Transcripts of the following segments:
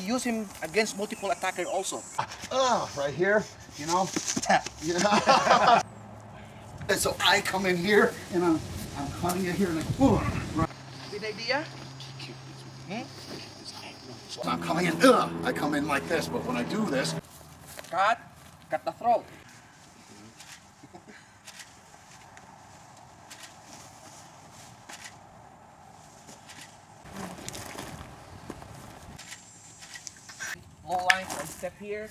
use him against multiple attacker also. Right here, you know. Yeah. And so I come in here and I'm cutting it here and like, boom. Right. Good idea? So I'm coming in, I come in like this, but when I do this, Cut the throat. Low line, one step here,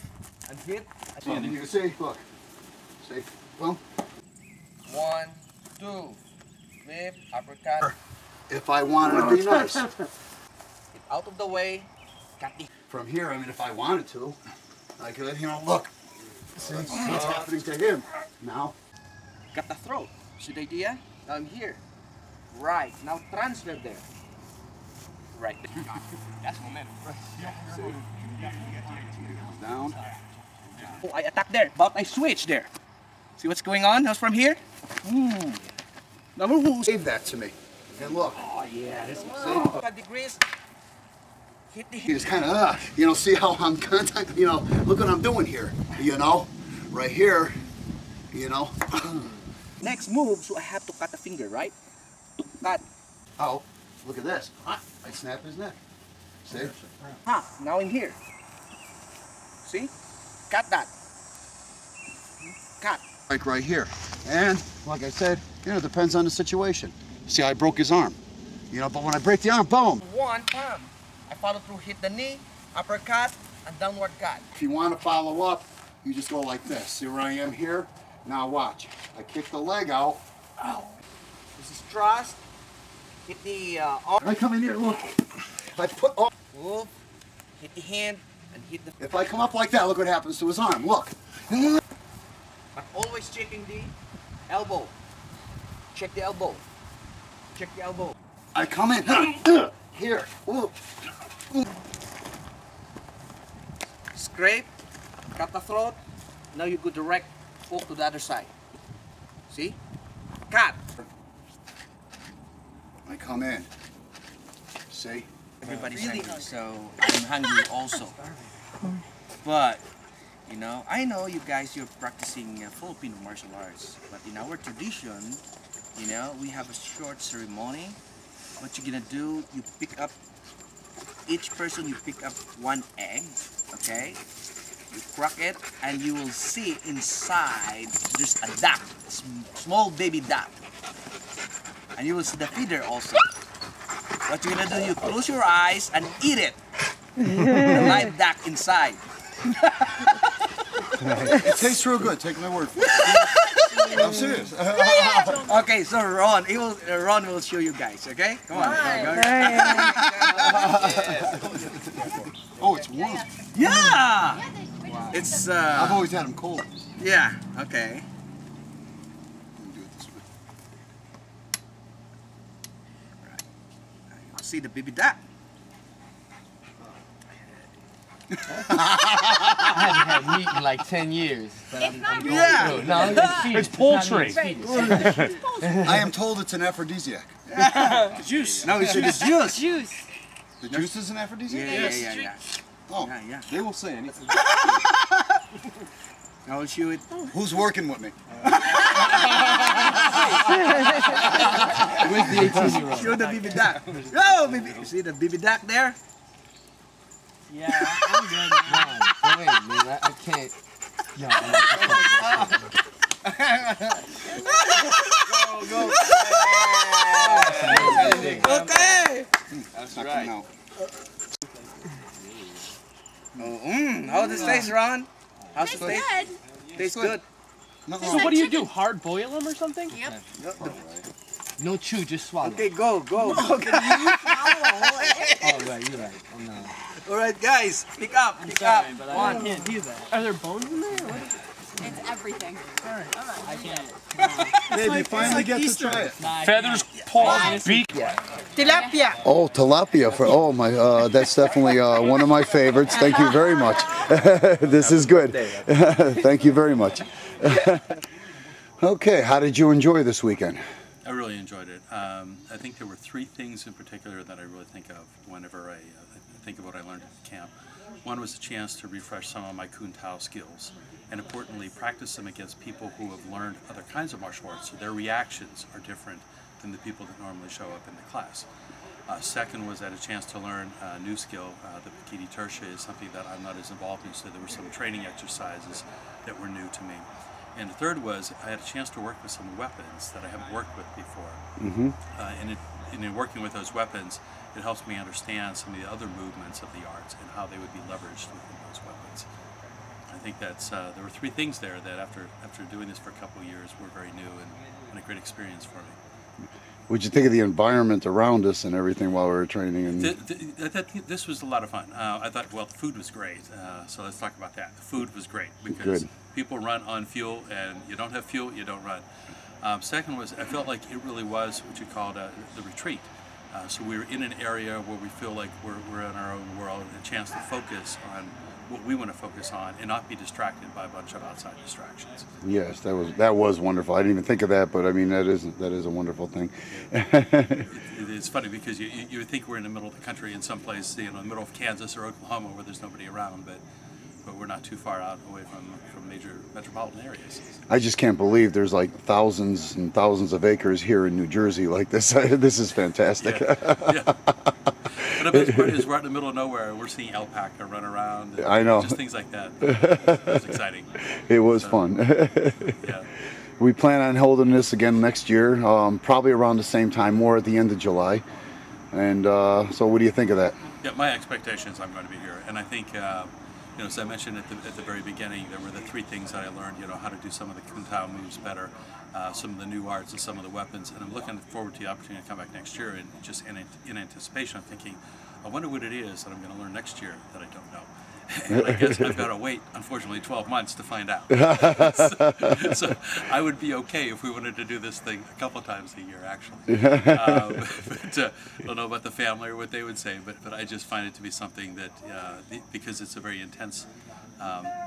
and hit. and you can see, look, see, boom. 1, 2, flip, uppercut. If I wanted to be nice. Get out of the way, cut the... From here, I mean, if I wanted to, I could, you know, look. See what's happening to him now. Cut the throat. See the idea? Now I'm here. Right, now transfer there. Right. That's momentum. Down. Oh, I attack there, but I switch there. See what's going on? How's from here? Number one. Save that to me. And look. Oh yeah, this is 5 degrees. Hit the You just kind of, you know, see how I'm contact, you know, look what I'm doing here, you know, right here, you know. Next move, so I have to cut the finger, right? To cut. Oh, look at this. I snap his neck. See? Now in here. See? Cut that. Cut. Like right here. And, like I said, you know, it depends on the situation. See, I broke his arm, you know, but when I break the arm, boom. One palm. I follow through, hit the knee, uppercut, and downward cut. If you want to follow up, you just go like this. See where I am here? Now watch. I kick the leg out. Ow. This is thrust. Hit the arm. I come in here, look. I put up. Move. Hit the hand and hit the... If I come up like that, look what happens to his arm. Look. But always checking the elbow. Check the elbow. Check the elbow. I come in. Here. Look. Scrape. Cut the throat. Now you go direct poke to the other side. See? Cut. I come in. See? Everybody's hungry, so I'm hungry also. But, you know, I know you guys, you're practicing Filipino martial arts. But in our tradition, you know, we have a short ceremony. What you're gonna do, you pick up, each person you pick up 1 egg, okay? You crack it, and you will see inside there's a duck, small baby duck. And you will see the feeder also. What you're gonna do, you close your eyes and eat it. The live duck inside. It tastes real good, take my word for it. I'm serious. Okay, so Ron will show you guys, okay? Come on. Go. Oh, it's warm. Yeah! It's, I've always had them cold. yeah, okay. Let me do it this way. Right. Now you'll see the baby duck. I haven't had meat in like 10 years. But I'm going through. No, it's poultry. I am told it's an aphrodisiac. The juice. No, it's the juice. The juice is an aphrodisiac? Yeah. Oh, Yeah. they will say anything. I will show it. Who's working with me? With the 18-year-old. Show the baby duck. Oh, baby. You see the baby duck there? Yeah, I'm good. No, wait, man, I can't. No, Go. Okay. That's right. How does it taste, Ron? How's it taste? Tastes good. So what do? Hard boil them or something? Yep. no chew, just swallow. Okay, go. Okay. Oh, right, you're right. Oh, no. All right, guys, pick up. But I can't do that. Are there bones in there? It's everything. I can't. Babe, you finally get to try it. Feathers, paws, beak. Tilapia. Oh, tilapia. Oh, my, that's definitely one of my favorites. Thank you very much. This is good. Thank you very much. Okay, how did you enjoy this weekend? I really enjoyed it. I think there were 3 things in particular that I really think of whenever I think of what I learned at the camp. One was a chance to refresh some of my Kun Tao skills, and importantly, practice them against people who have learned other kinds of martial arts, so their reactions are different than the people that normally show up in the class. Second was I had a chance to learn a new skill. The Pakiti Tertia is something that I'm not as involved in, so there were some training exercises that were new to me. And the third was I had a chance to work with some weapons that I haven't worked with before. And in working with those weapons, it helps me understand some of the other movements of the arts and how they would be leveraged within those weapons. I think that's there were three things there that after doing this for a couple of years were very new and a great experience for me. What'd you think of the environment around us and everything while we were training? And this was a lot of fun. I thought, well, the food was great, so let's talk about that. The food was great because people run on fuel, and you don't have fuel, you don't run. Second was, I felt like it really was what you called the retreat. So we were in an area where we feel like we're in our own world, a chance to focus on what we want to focus on and not be distracted by a bunch of outside distractions. Yes, that was wonderful. I didn't even think of that, but I mean that is a wonderful thing. It's funny because you would think we're in the middle of the country in some place, you know, in the middle of Kansas or Oklahoma where there's nobody around, but we're not too far out away from major metropolitan areas. I just can't believe there's like thousands and thousands of acres here in New Jersey like this. This is fantastic. Yeah. But the best part is we're out in the middle of nowhere. We're seeing alpaca run around. And I know. Just things like that. It was exciting. It was fun. Yeah. We plan on holding this again next year, probably around the same time, more at the end of July. And so what do you think of that? Yeah, my expectations, I'm going to be here. And I think, you know, as I mentioned at the very beginning, there were the three things that I learned, you know, how to do some of the Kun Tao moves better, some of the new arts and some of the weapons. And I'm looking forward to the opportunity to come back next year and just in anticipation, I'm thinking, I wonder what it is that I'm going to learn next year that I don't know. And I guess I've got to wait, unfortunately, 12 months to find out. So I would be okay if we wanted to do this thing a couple times a year, actually. But I don't know about the family or what they would say, but I just find it to be something that, because it's a very intense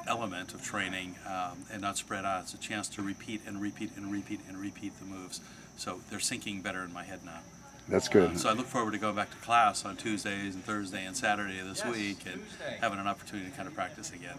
element of training and not spread out, it's a chance to repeat and repeat and repeat and repeat the moves. So they're sinking better in my head now. That's good. So I look forward to going back to class on Tuesdays and Thursday and Saturday of this week and having an opportunity to kind of practice again.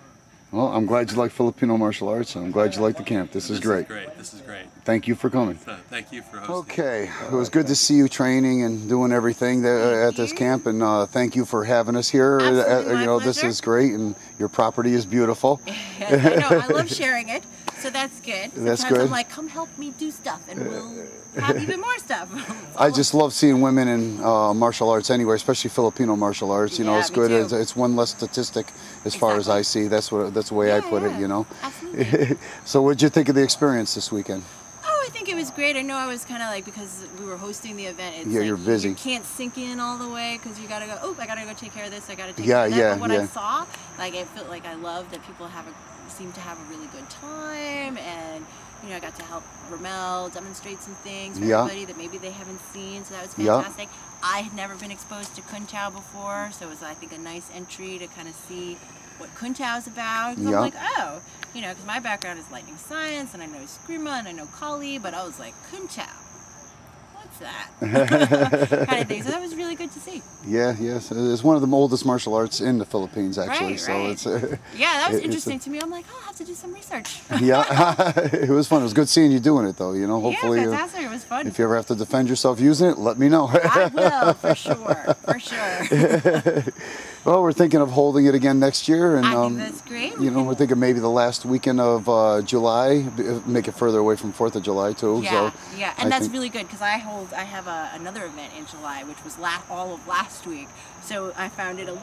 Well, I'm glad you like Filipino martial arts. I'm glad you like the camp. This is great. This is great. Thank you for coming. Thank you for hosting. Okay, it was good to see you training and doing everything there at this camp, and thank you for having us here. Absolutely, you know, my this pleasure. is great, and your property is beautiful. Yes, I know. I love sharing it, so that's good. That's Sometimes good. I'm like, come help me do stuff, and we'll have even more stuff. I just love seeing women in martial arts anyway, especially Filipino martial arts. You know, Yeah, it's me good. too. It's one less statistic as far as I see. That's the way I put it. You know. Absolutely. So, what did you think of the experience this weekend? Oh, I think it was great. I know I was kind of like, because we were hosting the event, it's Yeah, like you're busy. You can't sink in all the way because you gotta go, oh, I gotta go take care of this, I gotta take Yeah, care of that. yeah, But what yeah. I saw, like, it felt like I loved that people seem to have a really good time, and you know, I got to help Ramel demonstrate some things for everybody that maybe they haven't seen, so that was fantastic. I had never been exposed to Kun Tao before, so it was, I think, a nice entry to kind of see what Kun Tao is about. 'Cause I'm like, oh, you know, because my background is lightning science, and I know Eskrima, and I know Kali, but I was like, Kun Tao, what's that? Kind of thing. So that was really good to see. Yeah, yes, it's one of the oldest martial arts in the Philippines, actually. Right, so right. it's Yeah, that was it's interesting to me. I'm like, oh, I'll have to do some research. yeah, it was fun. It was good seeing you doing it, though. You know, hopefully, Yeah, fantastic. It was fun. if you ever have to defend yourself using it, let me know. I will, for sure, for sure. Well, we're thinking of holding it again next year, and I think that's great. you know, we're thinking maybe the last weekend of July, make it further away from 4th of July too. Yeah, so yeah, and that's really good because I have another event in July, which was all of last week. So I found it a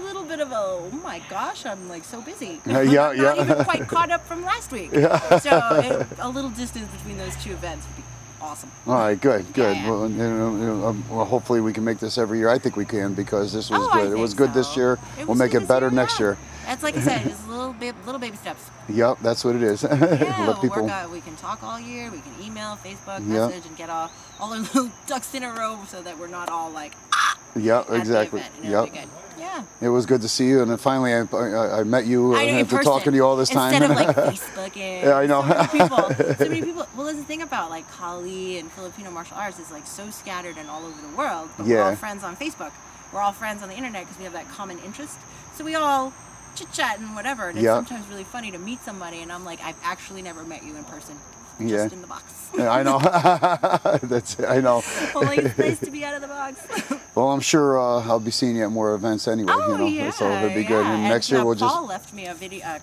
little bit of a, oh my gosh, I'm like so busy. I'm not even quite caught up from last week. So a little distance between those two events would be awesome. All right, good. Yeah. Well, you know, well, hopefully we can make this every year. I think we can because this was I good. It was think good so. this year. It We'll was make good it better this year, next year. That's like I said, it's little baby steps. Yep, that's what it is. Yeah, Let people. we can talk all year. We can email, Facebook, message, and get all our little ducks in a row so that we're not all like Yeah, at exactly. the event, and it'll be good. Yeah. It was good to see you, and then finally I met you I know, in after person, talking to you all this time. Instead of like Facebook and Yeah, I know. So many people. Well, there's the thing about like Kali and Filipino martial arts is like so scattered and all over the world, but we're all friends on Facebook. we're all friends on the internet because we have that common interest. So we all chit-chat and whatever, and it's sometimes really funny to meet somebody and I'm like, I've actually never met you in person. Just in the box. Yeah, I know. That's it. I know. Well, like, it's nice to be out of the box. Well, I'm sure I'll be seeing you at more events anyway. Oh, you know, yeah, so it'll be good. And next year we'll just. Paul left me a video.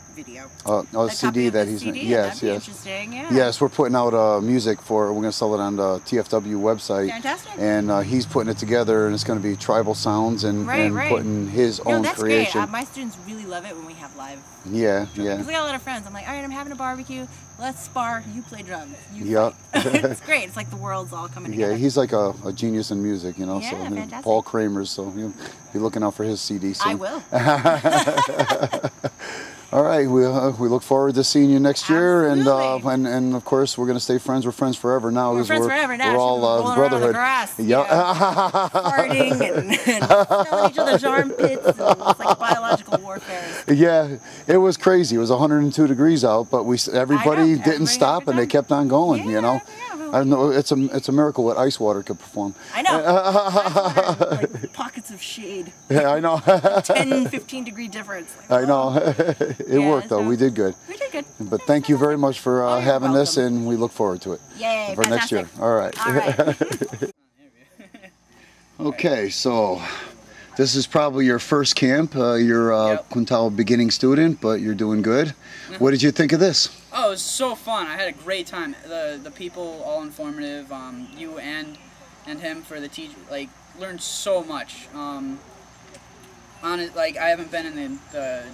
A CD that he's. CD, yes, yes. Interesting. Yeah. Yes, we're putting out music for. We're going to sell it on the TFW website. Fantastic. And he's putting it together, and it's going to be tribal sounds and putting his own that's creation. Great. My students really love it when we have live. Yeah, yeah. Because I got a lot of friends. I'm like, all right, I'm having a barbecue. Let's spar. You play drums. Yeah. It's great. It's like the world's all coming together. Yeah, he's like a genius in music, you know. Yeah, so fantastic. Paul Kramer's, so you'll be looking out for his CD soon. I will. All right, we look forward to seeing you next year, Absolutely. and of course we're gonna stay friends. We're friends forever now. We're friends forever now. We're all brotherhood. Yeah. Farting and smelling each other's armpits. And it's like biological warfare. Yeah, it was crazy. It was 102 degrees out, but everybody didn't stop and they kept on going. Yeah, you know. Yeah. I know it's a miracle what ice water could perform. I know. Ice water, like pockets of shade. Yeah, I know. 10, 15 degree difference. Like, I know. It worked though. We did good. We did good. But thank you very much for having this, welcome. and we look forward to it. Yay, for next year. All right. All right. Okay, so this is probably your first camp. You're a Quintal beginning student, but you're doing good. What did you think of this? Oh, it was so fun. I had a great time. The people, all informative. You and him for the teacher, like, learned so much. On it, like, I haven't been in the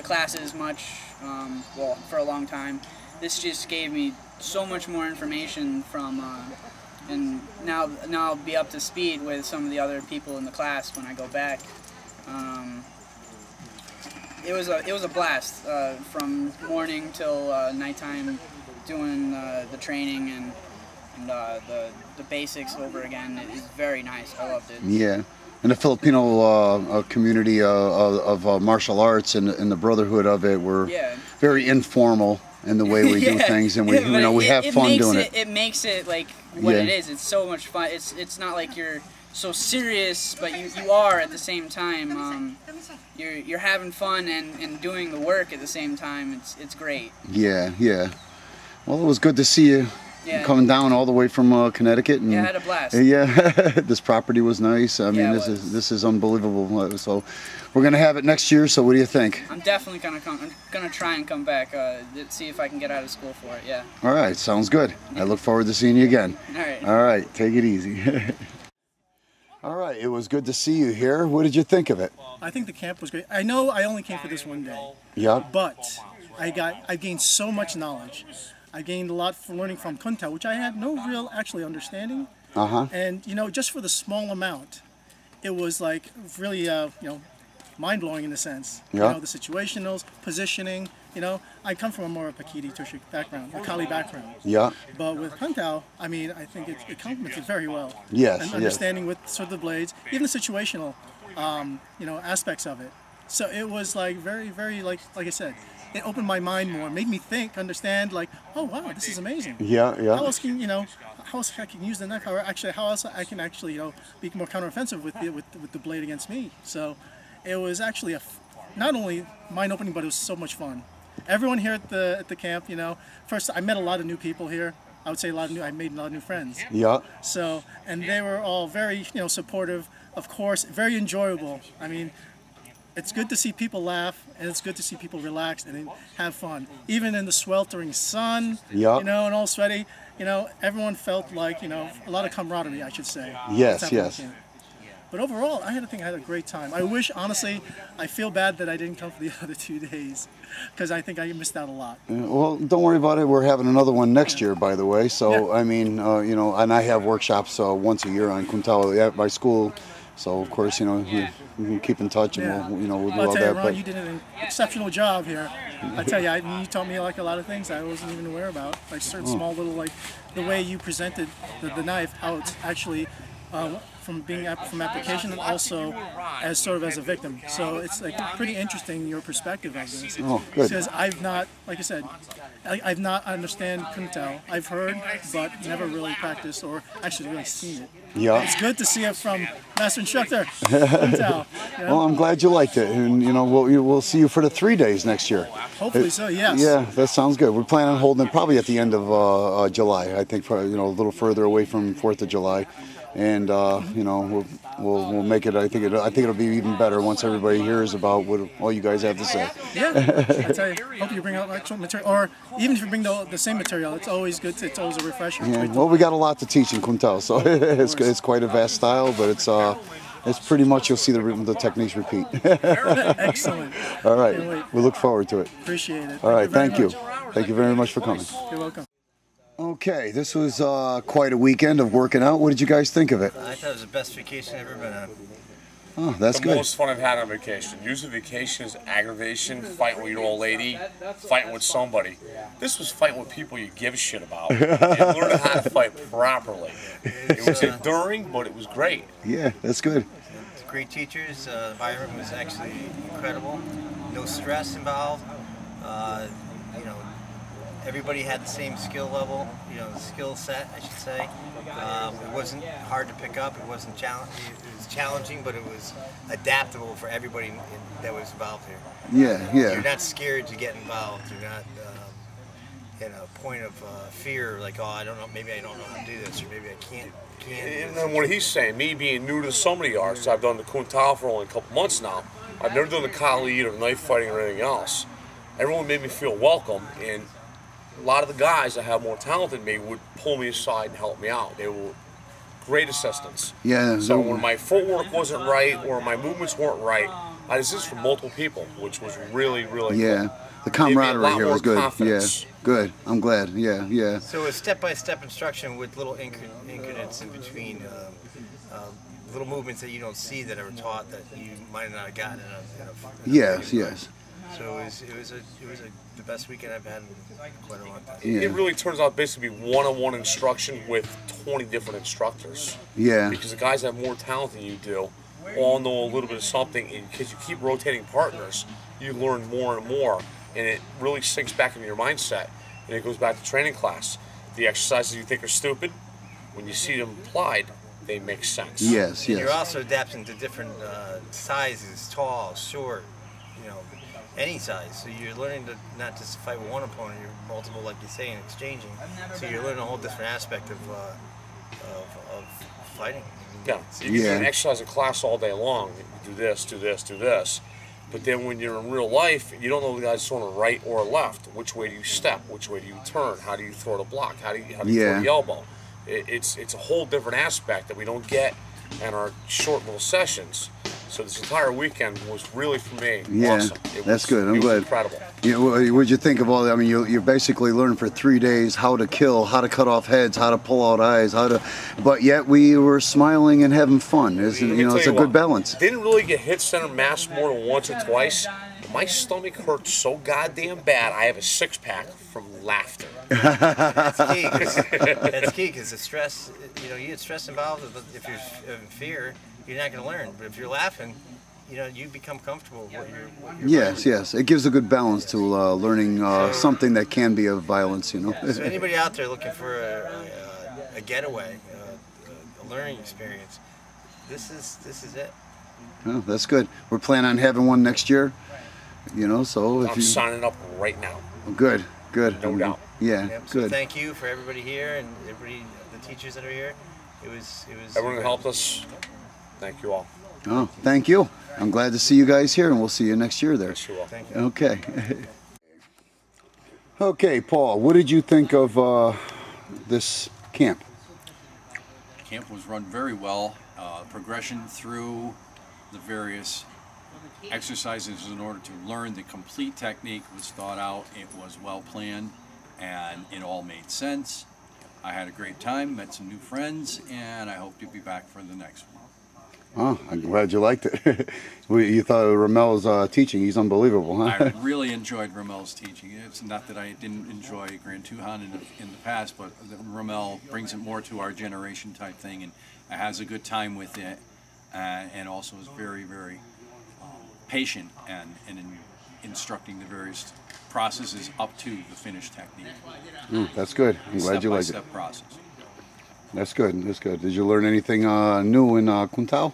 classes much, well, for a long time. This just gave me so much more information from, and now I'll be up to speed with some of the other people in the class when I go back. It was a blast from morning till nighttime, doing the training and the basics over again. It is very nice. I loved it. Yeah, and the Filipino community of martial arts and the brotherhood of it were very informal in the way we do things, and we we have fun doing it. It makes it like what it is. It's so much fun. It's not like you're so serious, but you are at the same time. You're having fun and doing the work at the same time. It's great. Yeah, yeah. Well, it was good to see you coming down all the way from Connecticut. And, yeah, I had a blast. Yeah, this property was nice. I mean, this is unbelievable. So we're gonna have it next year. So what do you think? I'm definitely gonna try and come back. See if I can get out of school for it. Yeah. All right, sounds good. I look forward to seeing you again. All right. All right, take it easy. All right, it was good to see you here. What did you think of it? I think the camp was great. I know I only came for this one day. Yeah. But I gained so much knowledge. I gained a lot from learning from Quintal, which I had no real actually understanding. And just for the small amount, it was like really mind-blowing in a sense. Yeah. The situationals, positioning. I come from a more Pakiti Tushik background, a Kali background. Yeah. But with Quintal, I mean, I think it complements it very well. Yes. And understanding with sort of the blades, even the situational, aspects of it. So it was like very, very, like I said, it opened my mind more, made me think, understand, like, oh wow, this is amazing. Yeah, yeah. How else can how else I can use the knife? Or actually, how else I can actually, be more counteroffensive with the blade against me. So it was actually not only mind-opening, but it was so much fun. Everyone here at the camp, first I met a lot of new people here. I would say I made a lot of new friends. Yeah. So, and they were all very, supportive, of course, very enjoyable. I mean, it's good to see people laugh, and it's good to see people relax and have fun. Even in the sweltering sun, and all sweaty, everyone felt like, a lot of camaraderie, I should say. Yes, yes. But overall, I had a great time. I wish, honestly, I feel bad that I didn't come for the other 2 days, because I think I missed out a lot. Well, don't worry about it. We're having another one next year, by the way. So, I mean, and I have workshops once a year on Quintal at my school. So, of course, we can keep in touch, and we'll do all that. Ron, you did an exceptional job here. I tell you, you taught me like a lot of things I wasn't even aware about, like certain small little, like the way you presented the knife, how it's actually from being from application and also as sort of as a victim. So it's like pretty interesting your perspective of this. Oh, good. Because I've not, like I said, I've not couldn't tell. I've heard, but never really practiced or actually really seen it. Yeah. It's good to see it from master instructor. Couldn't tell. You know? Well, I'm glad you liked it, and you know we'll see you for the 3 days next year. Hopefully so. Yes. Yeah, that sounds good. We're planning on holding it probably at the end of July. I think, you know, a little further away from 4th of July, and you know we'll make it. I think it'll be even better once everybody hears about what all you guys have to say. Yeah, I tell you, hope you bring out actual material, or even if you bring the same material, it's always good. It's always a refresher. Yeah. Well, we got a lot to teach in Kuntao, so it's quite a vast style, but it's pretty much you'll see the techniques repeat. Excellent. All right, we look forward to it. Appreciate it. All right, thank you. Much. Thank you very much for coming. You're welcome. Okay, this was quite a weekend of working out. What did you guys think of it? I thought it was the best vacation I've ever been on. Oh, that's good. The most fun I've had on vacation. Usually vacation is aggravation, fighting with your old lady, fighting with somebody. This was fighting with people you give a shit about and learning how to fight properly. It was enduring, but it was great. Yeah, that's good. Great teachers. The environment was actually incredible. No stress involved. You know, everybody had the same skill level. You know, the skill set, I should say. It wasn't hard to pick up. It wasn't challenging. It was challenging, but it was adaptable for everybody that was involved here. Yeah, yeah. You're not scared to get involved. You're not in a point of fear, like, oh, I don't know, maybe I don't know how to do this, or maybe I can't. And then what he's saying, me being new to some of the arts, I've done the Kuntao for only a couple months now. I've never done the Kali or knife fighting or anything else. Everyone made me feel welcome, and a lot of the guys that have more talent than me would pull me aside and help me out. They were great assistants. Yeah. So when my footwork wasn't right or my movements weren't right, I assisted from multiple people, which was really, really cool. The camaraderie here was good. Confidence. Yeah, good. I'm glad. Yeah, yeah. So it's step-by-step instruction with little increments in between, little movements that you don't see that are taught that you might not have gotten in a Yes, yes. So it was the best weekend I've had in quite a long time. Yeah. It really turns out basically one-on-one instruction with 20 different instructors. Yeah. Because the guys that have more talent than you do all know a little bit of something, and because you keep rotating partners, you learn more and more, and it really sinks back into your mindset, and it goes back to training class. The exercises you think are stupid, when you see them applied, they make sense. Yes, And yes. you're also adapting to different sizes, tall, short, you know, any size. So you're learning to not just fight with one opponent, you're multiple, like you say, and exchanging. So you're learning a whole different aspect of fighting. Yeah, so you can do an exercise in class all day long. You do this, do this, do this. But then when you're in real life, you don't know the guy's throwing right or left. Which way do you step? Which way do you turn? How do you throw the block? How do you throw the elbow? It's a whole different aspect that we don't get in our short little sessions. So this entire weekend was really, for me, awesome. That's good. I'm glad. Incredible. You know, what'd you think of all that? I mean, you basically learned for 3 days how to kill, how to cut off heads, how to pull out eyes, but yet we were smiling and having fun. It's a good balance. Didn't really get hit center mass more than once or twice. My stomach hurt so goddamn bad, I have a 6-pack from laughter. That's key because the stress, you get stress involved. If you're in fear, you're not going to learn. But if you're laughing, you become comfortable with what you're Yes, yes. It gives a good balance to learning something that can be of violence, So anybody out there looking for a getaway, a learning experience, this is it. Oh, that's good. We're planning on having one next year, so if I'm signing up right now. Good, good. No doubt. Yeah, So good. thank you for everybody here and the teachers that are here. It was everyone who helped us. Thank you all. Oh, thank you. I'm glad to see you guys here, and we'll see you next year there. Yes, you will. Thank you. Okay. Okay, Paul, what did you think of this camp? Camp was run very well. Progression through the various exercises in order to learn the complete technique was thought out. It was well planned, and it all made sense. I had a great time, met some new friends, and I hope to be back for the next one. Oh, I'm glad you liked it. You thought Ramel's teaching, he's unbelievable, huh? I really enjoyed Ramel's teaching. It's not that I didn't enjoy Grand Tuhan in the past, but Ramel brings it more to our generation type thing, and has a good time with it, and also is very, very patient and in instructing the various processes up to the finished technique. That's good. I'm glad you like it. Step-by-step process. That's good. That's good. Did you learn anything new in Kuntao?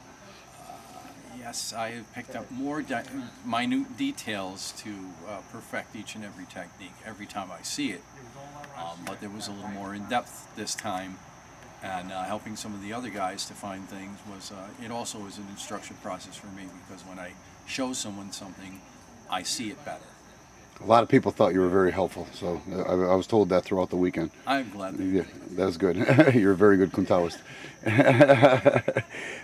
Yes, I have picked up more minute details to perfect each and every technique every time I see it. But there was a little more in depth this time, and helping some of the other guys to find things was, it also was an instruction process for me, because when I show someone something, I see it better. A lot of people thought you were very helpful, so I was told that throughout the weekend. I'm glad. Yeah, that's good. You're a very good Kuntaoist.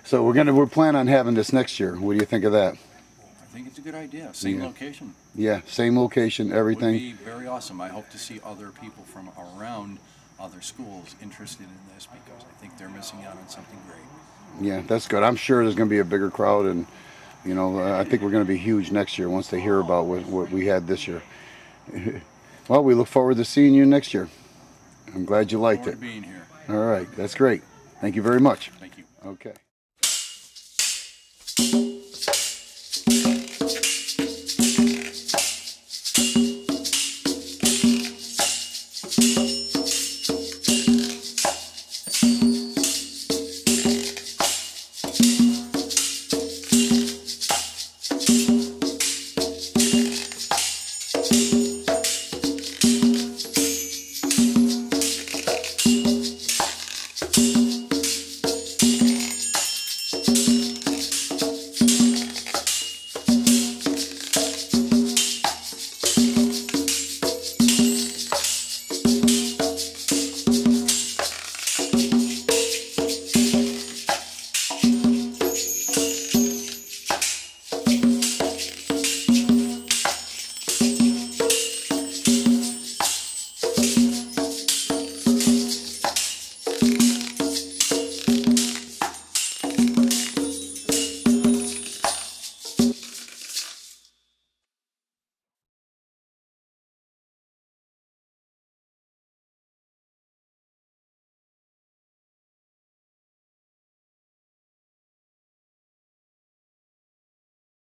So we're planning on having this next year. What do you think of that? I think it's a good idea. Same location. Yeah, same location, everything. Would be very awesome. I hope to see other people from around other schools interested in this, because I think they're missing out on something great. Yeah, that's good. I'm sure there's going to be a bigger crowd, and you know, I think we're going to be huge next year once they hear about what we had this year. Well, we look forward to seeing you next year. I'm glad you liked it. Being here. All right, that's great. Thank you very much. Thank you. Okay.